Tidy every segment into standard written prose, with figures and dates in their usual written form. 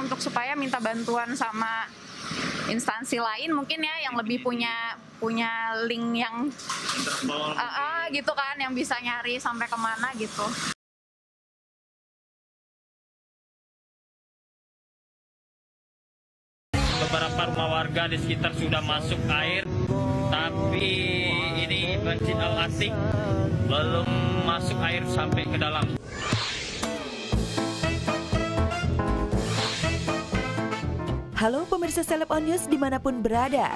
untuk supaya minta bantuan sama instansi lain mungkin ya yang lebih punya link yang gitu kan, yang bisa nyari sampai kemana gitu. Beberapa rumah warga di sekitar sudah masuk air, tapi ini Masjid Al-Atiq belum masuk air sampai ke dalam. Halo pemirsa Celeb On News dimanapun berada.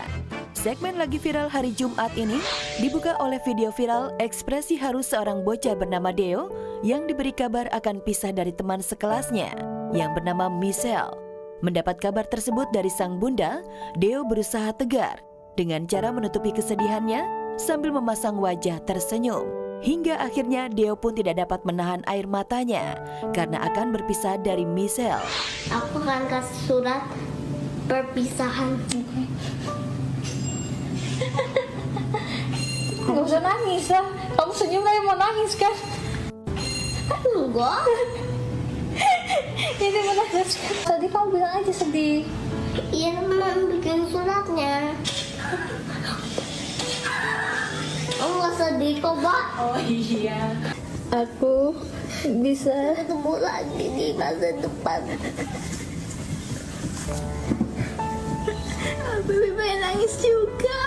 Segmen lagi viral hari Jumat ini dibuka oleh video viral ekspresi haru seorang bocah bernama Deo yang diberi kabar akan pisah dari teman sekelasnya yang bernama Michelle. Mendapat kabar tersebut dari sang bunda, Deo berusaha tegar dengan cara menutupi kesedihannya sambil memasang wajah tersenyum. Hingga akhirnya Deo pun tidak dapat menahan air matanya karena akan berpisah dari Michelle. Aku akan kasih surat perpisahan. Gak usah nangis lah. Kamu senyum aja mau nangis kan? Enggak. Ini menangis. Tadi kamu bilang aja sedih. Iya, teman bikin suratnya. Kamu gak sedih kok, Mbak? Oh iya. Aku bisa ketemu lagi di masa depan. Bibi pengen nangis juga.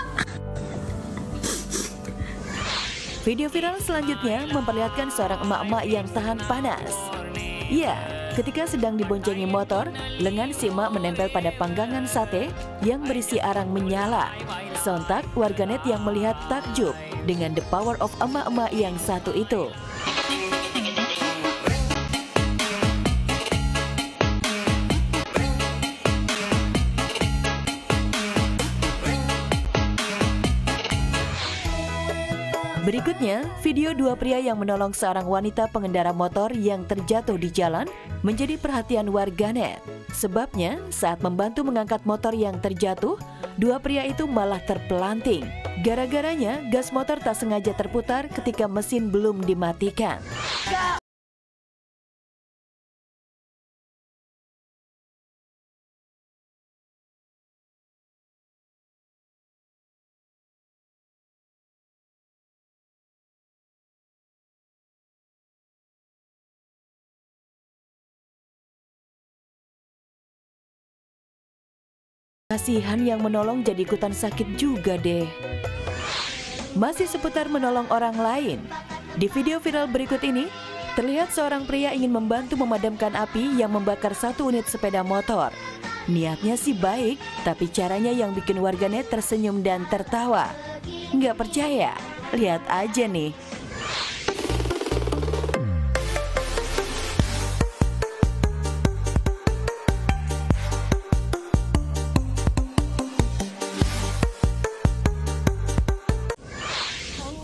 Video viral selanjutnya memperlihatkan seorang emak-emak yang tahan panas. Ya, ketika sedang diboncengi motor, lengan si emak menempel pada panggangan sate yang berisi arang menyala. Sontak warganet yang melihat takjub dengan the power of emak-emak yang satu itu. Berikutnya, video dua pria yang menolong seorang wanita pengendara motor yang terjatuh di jalan menjadi perhatian warganet. Sebabnya, saat membantu mengangkat motor yang terjatuh, dua pria itu malah terpelanting. Gara-garanya, gas motor tak sengaja terputar ketika mesin belum dimatikan. Kasihan yang menolong jadi ikutan sakit juga deh. Masih seputar menolong orang lain. Di video viral berikut ini, terlihat seorang pria ingin membantu memadamkan api yang membakar satu unit sepeda motor. Niatnya sih baik, tapi caranya yang bikin warganet tersenyum dan tertawa. Nggak percaya? Lihat aja nih.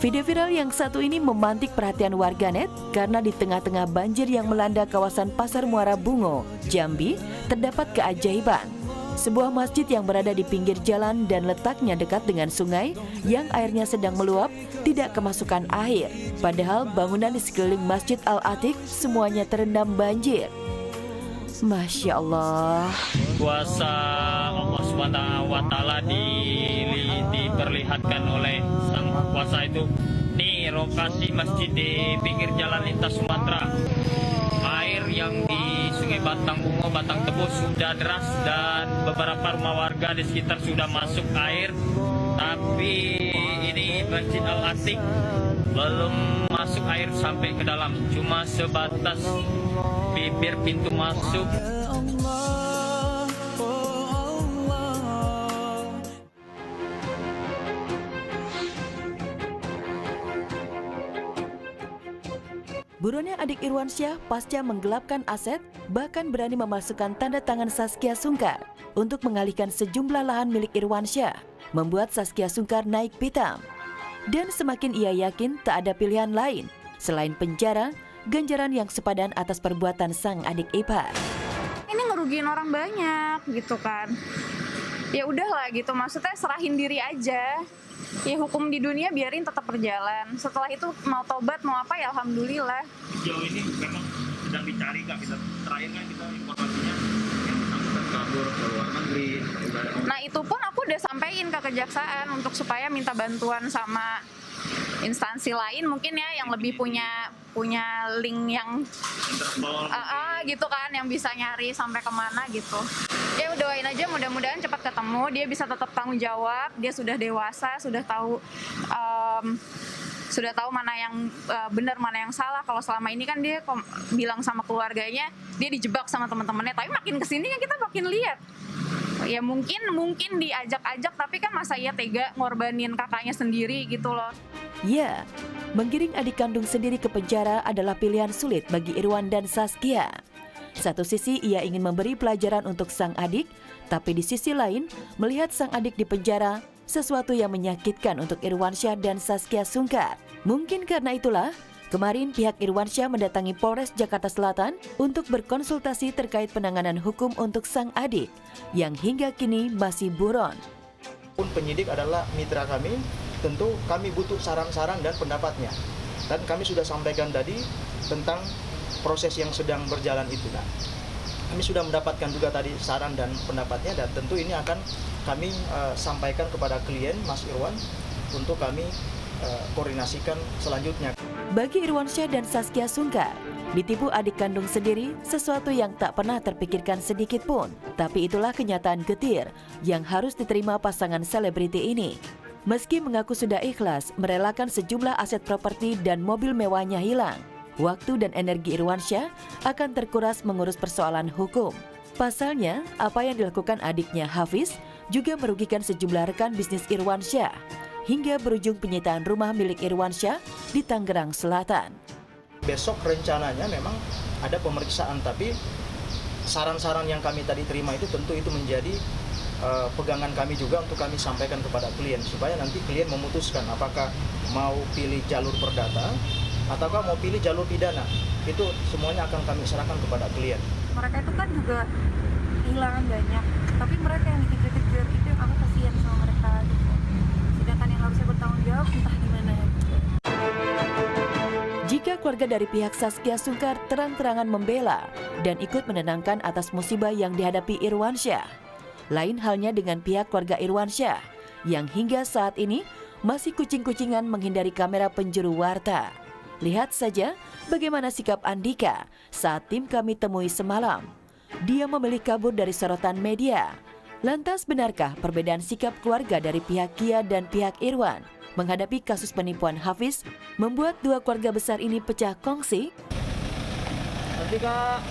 Video viral yang satu ini memantik perhatian warganet karena di tengah-tengah banjir yang melanda kawasan Pasar Muara Bungo, Jambi, terdapat keajaiban. Sebuah masjid yang berada di pinggir jalan dan letaknya dekat dengan sungai yang airnya sedang meluap tidak kemasukan air. Padahal bangunan di sekeliling Masjid Al-Atiq semuanya terendam banjir. Masya Allah. Kuasa Allah SWT diperlihatkan oleh Sang Maha Kuasa itu. Nih lokasi masjid di pinggir jalan lintas Sumatera. Air yang di Sungai Batang Bungo, Batang Tebus sudah deras dan beberapa rumah warga di sekitar sudah masuk air. Tapi ini Masjid Al-Atiq belum masuk air sampai ke dalam, cuma sebatas bibir pintu masuk. Buronnya adik Irwansyah pasca menggelapkan aset bahkan berani memasukkan tanda tangan Saskia Sungkar untuk mengalihkan sejumlah lahan milik Irwansyah, membuat Saskia Sungkar naik pitam. Dan semakin ia yakin tak ada pilihan lain selain penjara, ganjaran yang sepadan atas perbuatan sang adik ipar. Ini ngerugiin orang banyak gitu kan. Ya udahlah gitu, maksudnya serahin diri aja. Ya hukum di dunia biarin tetap berjalan. Setelah itu mau tobat mau apa ya alhamdulillah. Sejauh ini memang sedang dicari Kak, kita terakhir kan kita informasinya yang bersangkutan kabur ke luar negeri. Nah itu pun aku udah sampein ke kejaksaan untuk supaya minta bantuan sama instansi lain mungkin ya yang lebih punya link yang Interpol. gitu kan, yang bisa nyari sampai kemana gitu. Ya doain aja mudah-mudahan cepat ketemu, dia bisa tetap tanggung jawab, dia sudah dewasa, sudah tahu mana yang benar mana yang salah. Kalau selama ini kan dia bilang sama keluarganya dia dijebak sama teman-temannya, tapi makin kesini kan kita makin lihat ya mungkin diajak-ajak, tapi kan masa iya tega ngorbanin kakaknya sendiri gitu loh. Ya, menggiring adik kandung sendiri ke penjara adalah pilihan sulit bagi Irwan dan Saskia. Satu sisi ia ingin memberi pelajaran untuk sang adik, tapi di sisi lain melihat sang adik di penjara sesuatu yang menyakitkan untuk Irwansyah dan Saskia Sungkar. Mungkin karena itulah kemarin pihak Irwansyah mendatangi Polres Jakarta Selatan untuk berkonsultasi terkait penanganan hukum untuk sang adik yang hingga kini masih buron. Pun penyidik adalah mitra kami, tentu kami butuh saran-saran dan pendapatnya. Dan kami sudah sampaikan tadi tentang proses yang sedang berjalan itu. Nah, kami sudah mendapatkan juga tadi saran dan pendapatnya, dan tentu ini akan kami sampaikan kepada klien Mas Irwan untuk kami koordinasikan selanjutnya. Bagi Irwansyah dan Saskia Sungkar, ditipu adik kandung sendiri sesuatu yang tak pernah terpikirkan sedikit pun. Tapi itulah kenyataan getir yang harus diterima pasangan selebriti ini. Meski mengaku sudah ikhlas merelakan sejumlah aset properti dan mobil mewahnya hilang, waktu dan energi Irwansyah akan terkuras mengurus persoalan hukum. Pasalnya, apa yang dilakukan adiknya Hafiz juga merugikan sejumlah rekan bisnis Irwansyah, hingga berujung penyitaan rumah milik Irwansyah di Tangerang Selatan. Besok rencananya memang ada pemeriksaan, tapi saran-saran yang kami tadi terima itu tentu itu menjadi pegangan kami juga untuk kami sampaikan kepada klien, supaya nanti klien memutuskan apakah mau pilih jalur perdata ataukah mau pilih jalur pidana. Itu semuanya akan kami serahkan kepada klien. Mereka itu kan juga kehilangan banyak, tapi mereka yang dikejar-kejar itu yang aku kasihan sama mereka gitu. Sedangkan yang harusnya bertanggung jawab entah gimana gitu. Jika keluarga dari pihak Saskia Sungkar terang-terangan membela dan ikut menenangkan atas musibah yang dihadapi Irwansyah, lain halnya dengan pihak keluarga Irwansyah yang hingga saat ini masih kucing-kucingan menghindari kamera penjuru warta. Lihat saja bagaimana sikap Andika saat tim kami temui semalam. Dia memilih kabur dari sorotan media. Lantas benarkah perbedaan sikap keluarga dari pihak Kia dan pihak Irwan menghadapi kasus penipuan Hafiz membuat dua keluarga besar ini pecah kongsi? Andika.